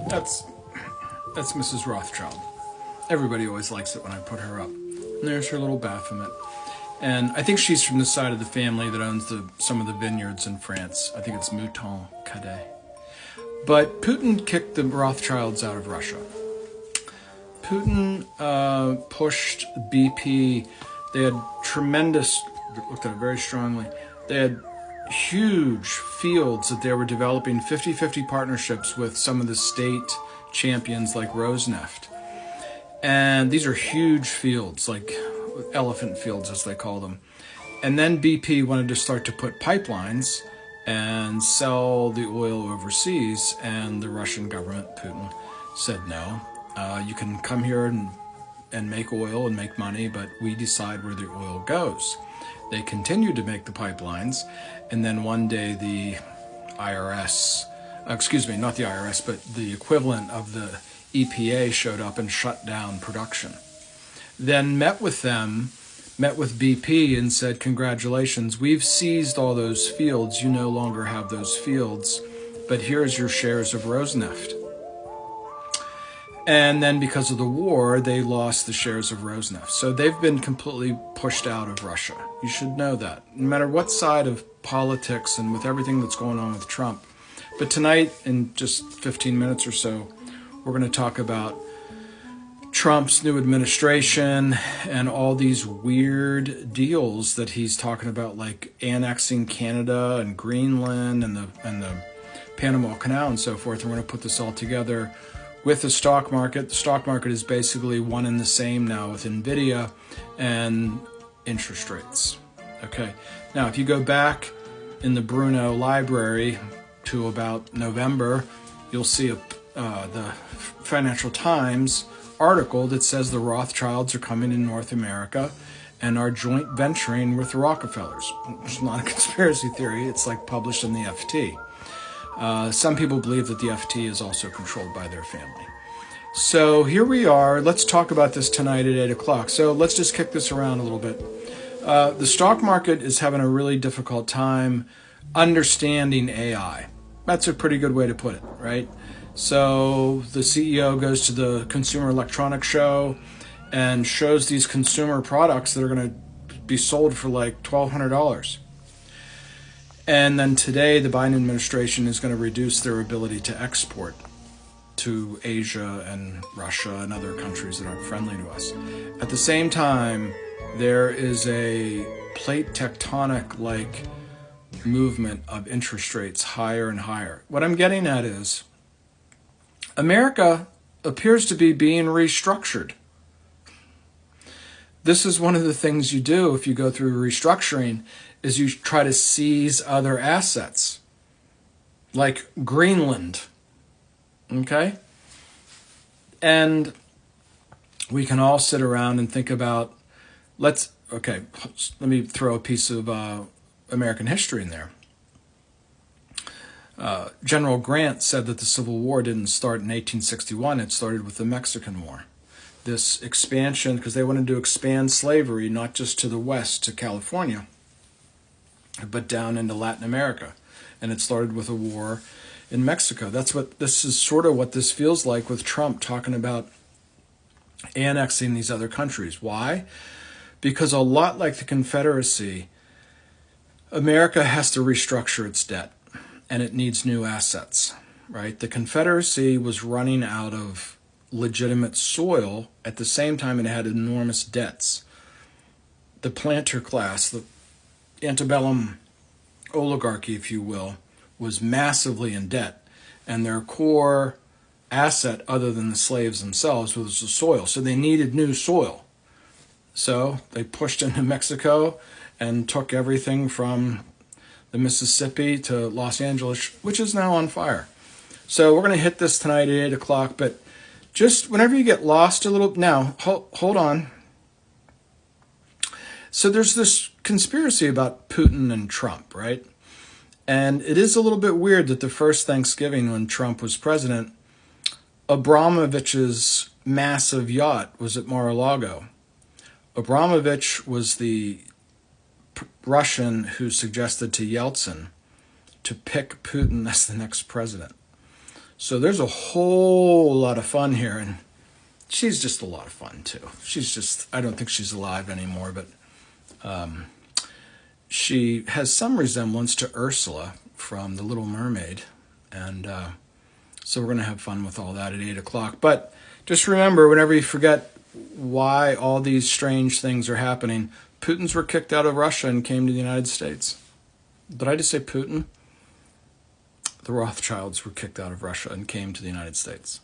That's that's Mrs. Rothschild. Everybody always likes it when I put her up. And there's her little Baphomet. And I think she's from the side of the family that owns some of the vineyards in France. I think it's Mouton Cadet. But Putin kicked the Rothschilds out of Russia. Putin pushed BP. They had tremendous, looked at it very strongly, they had huge fields that they were developing 50-50 partnerships with some of the state champions like Rosneft. And these are huge fields, like elephant fields as they call them. And then BP wanted to start to put pipelines and sell the oil overseas, and the Russian government, Putin, said no. You can come here and make oil and make money, but we decide where the oil goes. They continued to make the pipelines, and then one day the IRS, excuse me, not the IRS, but the equivalent of the EPA showed up and shut down production. Then met with BP and said, congratulations, we've seized all those fields. You no longer have those fields, but here's your shares of Rosneft. And then because of the war, they lost the shares of Rosneft. So they've been completely pushed out of Russia. You should know that, no matter what side of politics and with everything that's going on with Trump. But tonight, in just 15 minutes or so, we're going to talk about Trump's new administration and all these weird deals that he's talking about, like annexing Canada and Greenland and the Panama Canal and so forth. And we're going to put this all together with the stock market. The stock market is basically one and the same now with NVIDIA and interest rates. Okay. Now, if you go back in the Bruno library to about November, you'll see the Financial Times article that says the Rothschilds are coming in North America and are joint venturing with the Rockefellers. It's not a conspiracy theory. It's like published in the FT. Some people believe that the FT is also controlled by their family. So here we are. Let's talk about this tonight at 8 o'clock. So let's just kick this around a little bit. The stock market is having a really difficult time understanding AI. That's a pretty good way to put it, right? So the CEO goes to the Consumer Electronics Show and shows these consumer products that are going to be sold for like $1,200. And then today, the Biden administration is going to reduce their ability to export to Asia and Russia and other countries that aren't friendly to us. At the same time, there is a plate tectonic-like movement of interest rates higher and higher. What I'm getting at is America appears to be being restructured. This is one of the things you do if you go through restructuring, is you try to seize other assets, like Greenland, okay? And we can all sit around and think about, let me throw a piece of American history in there. General Grant said that the Civil War didn't start in 1861, it started with the Mexican War. This expansion, because they wanted to expand slavery not just to the west, to California, but down into Latin America. And it started with a war in Mexico. This is sort of what this feels like with Trump talking about annexing these other countries. Why? Because a lot like the Confederacy, America has to restructure its debt, and it needs new assets, right? The Confederacy was running out of legitimate soil. At the same time, it had enormous debts. The planter class, the antebellum oligarchy, if you will, was massively in debt, and their core asset, other than the slaves themselves, was the soil. So they needed new soil. So they pushed into Mexico and took everything from the Mississippi to Los Angeles, which is now on fire. So we're going to hit this tonight at 8 o'clock, but just whenever you get lost a little, now, hold on. So there's this conspiracy about Putin and Trump, right? And it is a little bit weird that the first Thanksgiving when Trump was president, Abramovich's massive yacht was at Mar-a-Lago. Abramovich was the Russian who suggested to Yeltsin to pick Putin as the next president. So there's a whole lot of fun here, and she's just a lot of fun too. She's just, I don't think she's alive anymore, but she has some resemblance to Ursula from The Little Mermaid, and so we're going to have fun with all that at 8 o'clock. But just remember, whenever you forget why all these strange things are happening, Putins were kicked out of Russia and came to the United States. Did I just say Putin? The Rothschilds were kicked out of Russia and came to the United States.